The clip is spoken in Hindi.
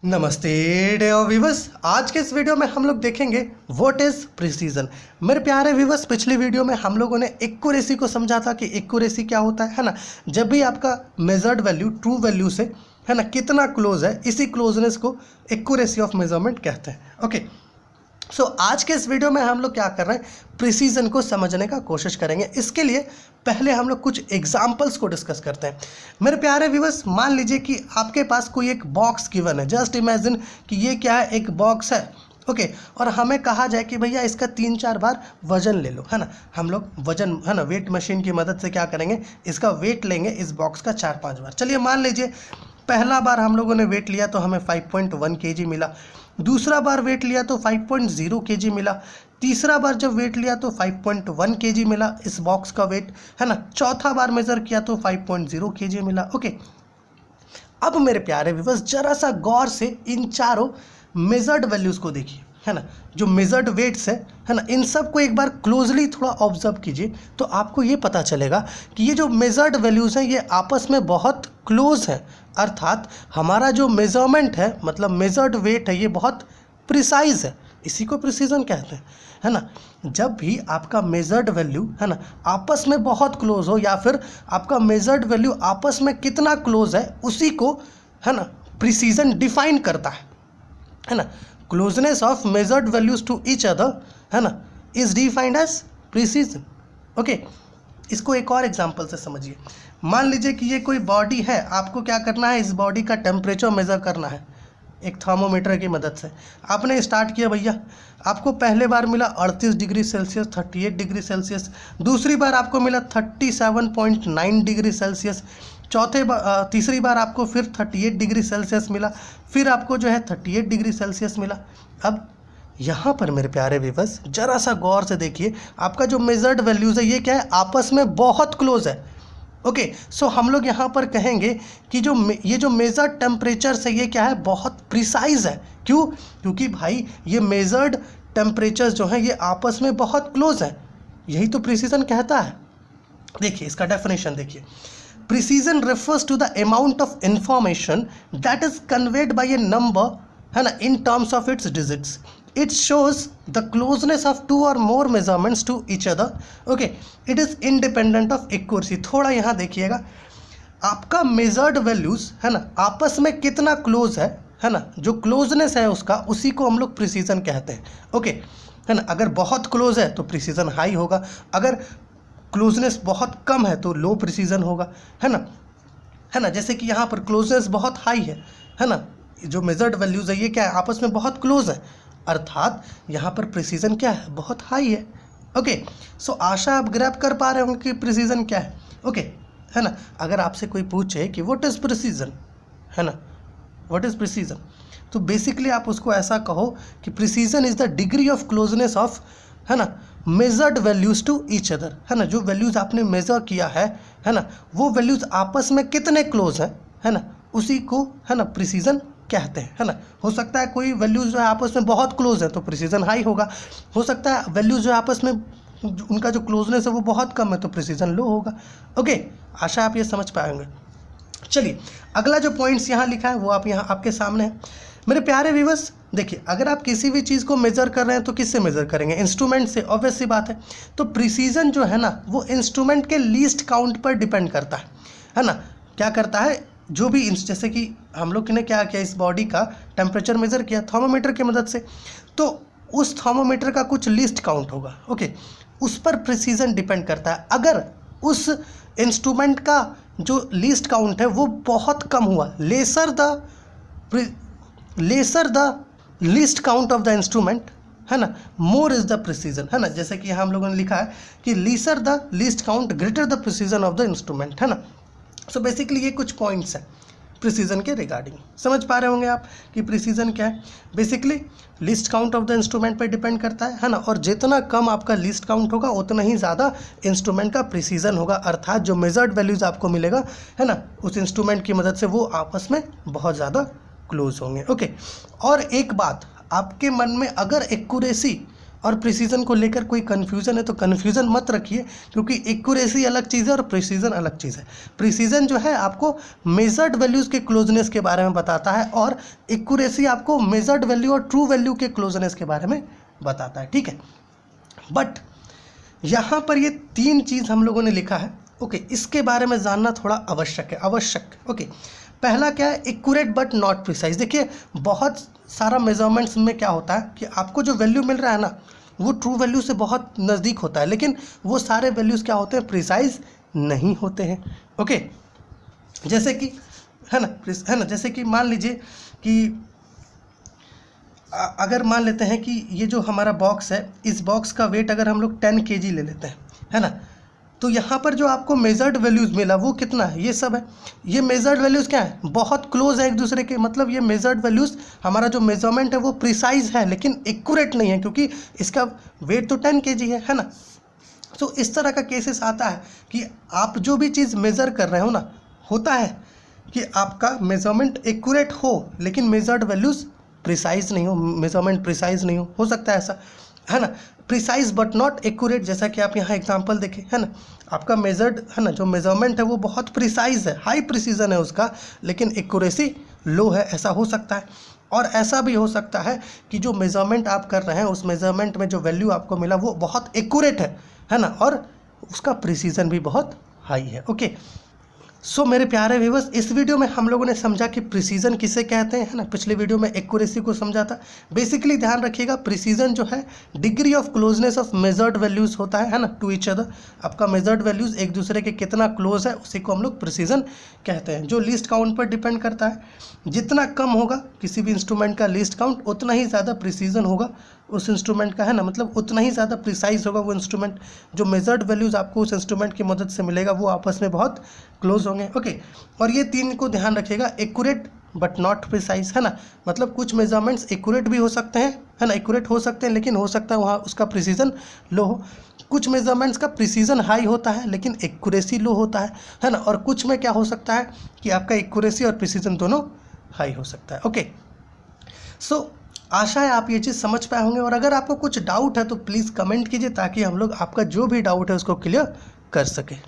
नमस्ते डियर व्यूवर्स, आज के इस वीडियो में हम लोग देखेंगे व्हाट इज प्रिसीजन। मेरे प्यारे व्यूवर्स, पिछली वीडियो में हम लोगों ने एक्यूरेसी को समझा था कि एक्यूरेसी क्या होता है ना। जब भी आपका मेजर्ड वैल्यू ट्रू वैल्यू से है ना कितना क्लोज है, इसी क्लोजनेस को एक्यूरेसी ऑफ मेजरमेंट कहते हैं। ओके, सो आज के इस वीडियो में हम लोग क्या कर रहे हैं, प्रिसीजन को समझने का कोशिश करेंगे। इसके लिए पहले हम लोग कुछ एग्जाम्पल्स को डिस्कस करते हैं। मेरे प्यारे व्यूअर्स, मान लीजिए कि आपके पास कोई एक बॉक्स गिवन है। जस्ट इमेजिन कि ये क्या है, एक बॉक्स है। ओके, और हमें कहा जाए कि भैया इसका 3-4 बार वजन ले लो, है ना। हम लोग वजन है ना वेट मशीन की मदद से क्या करेंगे, इसका वेट लेंगे इस बॉक्स का 4-5 बार। चलिए मान लीजिए पहला बार हम लोगों ने वेट लिया तो हमें 5.1 kg मिला। दूसरा बार वेट लिया तो 5.0 kg मिला। तीसरा बार जब वेट लिया तो 5.1 kg मिला इस बॉक्स का वेट, है ना। चौथा बार मेज़र किया तो 5.0 kg मिला। ओके, अब मेरे प्यारे व्यूअर्स, जरा सा गौर से इन चारों मेजर्ड वैल्यूज़ को देखिए, है ना। जो मेजर्ड वेट्स है ना, इन सब को एक बार क्लोजली थोड़ा ऑब्जर्व कीजिए तो आपको ये पता चलेगा कि ये जो मेजर्ड वैल्यूज़ हैं ये आपस में बहुत क्लोज हैं। अर्थात हमारा जो मेजरमेंट है, मतलब मेजर्ड वेट है, ये बहुत प्रिसाइज है। इसी को प्रिसीजन कहते हैं, है ना। जब भी आपका मेजर्ड वैल्यू है ना आपस में बहुत क्लोज हो, या फिर आपका मेजर्ड वैल्यू आपस में कितना क्लोज है, उसी को है ना प्रिसीजन डिफाइन करता है ना। Closeness of measured values to each other, है ना, is defined as precision. Okay, इसको एक और एग्जांपल से समझिए। मान लीजिए कि ये कोई बॉडी है, आपको क्या करना है, इस बॉडी का टेम्परेचर मेज़र करना है एक थर्मोमीटर की मदद से। आपने स्टार्ट किया भैया, आपको पहले बार मिला 38 डिग्री सेल्सियस, 38 डिग्री सेल्सियस। दूसरी बार आपको मिला 37.9 डिग्री सेल्सियस। तीसरी बार आपको फिर 38 डिग्री सेल्सियस मिला। फिर आपको जो है 38 डिग्री सेल्सियस मिला। अब यहाँ पर मेरे प्यारे व्यूअर्स, जरा सा गौर से देखिए, आपका जो मेजर्ड वैल्यूज़ है ये क्या है, आपस में बहुत क्लोज है। ओके, सो हम लोग यहाँ पर कहेंगे कि ये जो मेजर्ड टेम्परेचर है ये क्या है, बहुत प्रिसाइज है। क्यों? क्योंकि भाई ये मेजर्ड टेम्परेचर जो है ये आपस में बहुत क्लोज है। यही तो प्रिसीजन कहता है। देखिए इसका डेफिनेशन देखिए, precision refers to the amount of information that is conveyed by a number, है ना, in terms of its digits. It shows the closeness of 2 or more measurements to each other. Okay, it is independent of accuracy. थोड़ा यहाँ देखिएगा, आपका मेजर्ड वैल्यूज़ है ना आपस में कितना क्लोज है ना, जो क्लोजनेस है उसका, उसी को हम लोग प्रिसीजन कहते हैं। ओके, है ना। अगर बहुत क्लोज है तो प्रिसीजन हाई होगा, अगर क्लोजनेस बहुत कम है तो लो प्रिसीजन होगा, है ना। जैसे कि यहाँ पर क्लोजनेस बहुत हाई है ना। जो मेजर्ड वैल्यूज़ है ये क्या है, आपस में बहुत क्लोज है, अर्थात यहाँ पर प्रिसीजन क्या है, बहुत हाई है। ओके, सो आशा आप ग्रैब कर पा रहे होंगे कि प्रिसीजन क्या है। ओके, है ना। अगर आपसे कोई पूछे कि व्हाट इज़ प्रिसीजन, है ना, व्हाट इज़ प्रिसीजन, तो बेसिकली आप उसको ऐसा कहो कि precision is the degree of closeness of, है ना, measured values to each other, है ना। जो वैल्यूज़ आपने मेज़र किया है ना, वो वैल्यूज़ आपस में कितने क्लोज हैं, है ना, उसी को है ना प्रिसीजन कहते हैं, है ना। हो सकता है कोई वैल्यूज़ जो है आपस में बहुत क्लोज है तो प्रिसीजन हाई होगा। हो सकता है वैल्यूज़ जो आपस में उनका जो क्लोजनेस है वो बहुत कम है तो प्रिसीजन लो होगा। ओके, आशा आप ये समझ पाएंगे। चलिए अगला जो पॉइंट्स यहाँ लिखा है वो आप यहाँ आपके सामने है। मेरे प्यारे व्यूअर्स देखिए, अगर आप किसी भी चीज़ को मेज़र कर रहे हैं तो किससे मेज़र करेंगे, इंस्ट्रूमेंट से, ऑब्वियस सी बात है। तो प्रिसीजन जो है ना वो इंस्ट्रूमेंट के लीस्ट काउंट पर डिपेंड करता है ना। क्या करता है, जो भी जैसे कि हम लोग ने क्या किया, इस बॉडी का टेम्परेचर मेज़र किया थर्मोमीटर की मदद से, तो उस थर्मोमीटर का कुछ लीस्ट काउंट होगा। ओके, उस पर प्रिसीजन डिपेंड करता है। अगर उस इंस्ट्रूमेंट का जो लीस्ट काउंट है वो बहुत कम हुआ, lesser the least count of the instrument, है ना, मोर इज़ द प्रिसीजन, है ना। जैसे कि हम लोगों ने लिखा है कि lesser the least count greater the precision of the instrument, है ना। सो बेसिकली ये कुछ पॉइंट्स हैं प्रिसीजन के रिगार्डिंग। समझ पा रहे होंगे आप कि प्रिसीजन क्या है। Basically list count of the instrument पर डिपेंड करता है ना। और जितना कम आपका लिस्ट काउंट होगा उतना ही ज़्यादा इंस्ट्रूमेंट का प्रिसीजन होगा, अर्थात जो मेजर्ड वैल्यूज़ आपको मिलेगा, है ना, उस इंस्ट्रूमेंट की मदद से वो आपस में बहुत ज़्यादा क्लोज होंगे। ओके, और एक बात आपके मन में अगर एक्यूरेसी और प्रिसीजन को लेकर कोई कन्फ्यूज़न है तो कन्फ्यूज़न मत रखिए, क्योंकि एक्यूरेसी अलग चीज़ है और प्रिसीजन अलग चीज़ है। प्रिसीजन जो है आपको मेजर्ड वैल्यूज़ के क्लोजनेस के बारे में बताता है, और एक्यूरेसी आपको मेजर्ड वैल्यू और ट्रू वैल्यू के क्लोजनेस के बारे में बताता है, ठीक है। बट यहाँ पर ये 3 चीज़ हम लोगों ने लिखा है, ओके, इसके बारे में जानना थोड़ा आवश्यक है, ओके। पहला क्या है, एक्यूरेट बट नॉट प्रिसाइज। देखिए बहुत सारा मेजरमेंट्स में क्या होता है कि आपको जो वैल्यू मिल रहा है ना वो ट्रू वैल्यू से बहुत नज़दीक होता है, लेकिन वो सारे वैल्यूज़ क्या होते हैं, प्रिसाइज नहीं होते हैं, ओके। जैसे कि है ना, जैसे कि मान लीजिए कि अगर मान लेते हैं कि ये जो हमारा बॉक्स है, इस बॉक्स का वेट अगर हम लोग 10 kg ले लेते हैं, है ना, तो यहाँ पर जो आपको मेजर्ड वैल्यूज़ मिला वो कितना है, ये सब है। ये मेजर्ड वैल्यूज़ क्या है, बहुत क्लोज है एक दूसरे के, मतलब ये मेजर्ड वैल्यूज़ हमारा जो मेजरमेंट है वो प्रिसाइज है लेकिन एक्यूरेट नहीं है, क्योंकि इसका वेट तो 10 kg है ना। तो इस तरह का केसेस आता है कि आप जो भी चीज़ मेज़र कर रहे हो ना, होता है कि आपका मेजरमेंट एक्यूरेट हो लेकिन मेजर्ड वैल्यूज़ प्रिसाइज नहीं हो, मेजरमेंट प्रिसाइज नहीं हो सकता है ऐसा, है ना। प्रिसाइज बट नॉट एक्यूरेट, जैसा कि आप यहाँ एग्जांपल देखें, है ना, आपका मेजर्ड है ना, जो मेजरमेंट है वो बहुत प्रिसाइज है, हाई प्रिसीजन है उसका, लेकिन एक्यूरेसी लो है, ऐसा हो सकता है। और ऐसा भी हो सकता है कि जो मेजरमेंट आप कर रहे हैं उस मेजरमेंट में जो वैल्यू आपको मिला वो बहुत एक्यूरेट है ना, और उसका प्रिसीजन भी बहुत हाई है, ओके। सो मेरे प्यारे व्यूअर्स, इस वीडियो में हम लोगों ने समझा कि प्रिसीजन किसे कहते हैं, है ना। पिछले वीडियो में एक्यूरेसी को समझा था। बेसिकली ध्यान रखिएगा, प्रिसीजन जो है degree of closeness of measured values होता है ना, टू ईच अदर। आपका मेजर्ड वैल्यूज़ एक दूसरे के कितना क्लोज है उसी को हम लोग प्रिसीजन कहते हैं, जो लीस्ट काउंट पर डिपेंड करता है। जितना कम होगा किसी भी इंस्ट्रूमेंट का लीस्ट काउंट, उतना ही ज़्यादा प्रिसीजन होगा उस इंस्ट्रूमेंट का, है ना, मतलब उतना ही ज़्यादा प्रिसाइज होगा वो इंस्ट्रूमेंट। जो मेजर्ड वैल्यूज़ आपको उस इंस्ट्रूमेंट की मदद से मिलेगा वो आपस में बहुत क्लोज होंगे, ओके। और ये 3 को ध्यान रखिएगा, एक्यूरेट बट नॉट प्रिसाइज, है ना, मतलब कुछ मेजरमेंट्स एक्यूरेट भी हो सकते हैं, है ना, एक्यूरेट हो सकते हैं, लेकिन हो सकता है वहाँ उसका प्रिसीजन लो हो। कुछ मेजरमेंट्स का प्रिसीजन हाई होता है लेकिन एक्यूरेसी लो होता है ना। और कुछ में क्या हो सकता है कि आपका एक्यूरेसी और प्रिसीजन दोनों हाई हो सकता है, ओके। सो आशा है आप ये चीज़ समझ पाए होंगे, और अगर आपको कुछ डाउट है तो प्लीज़ कमेंट कीजिए ताकि हम लोग आपका जो भी डाउट है उसको क्लियर कर सकें।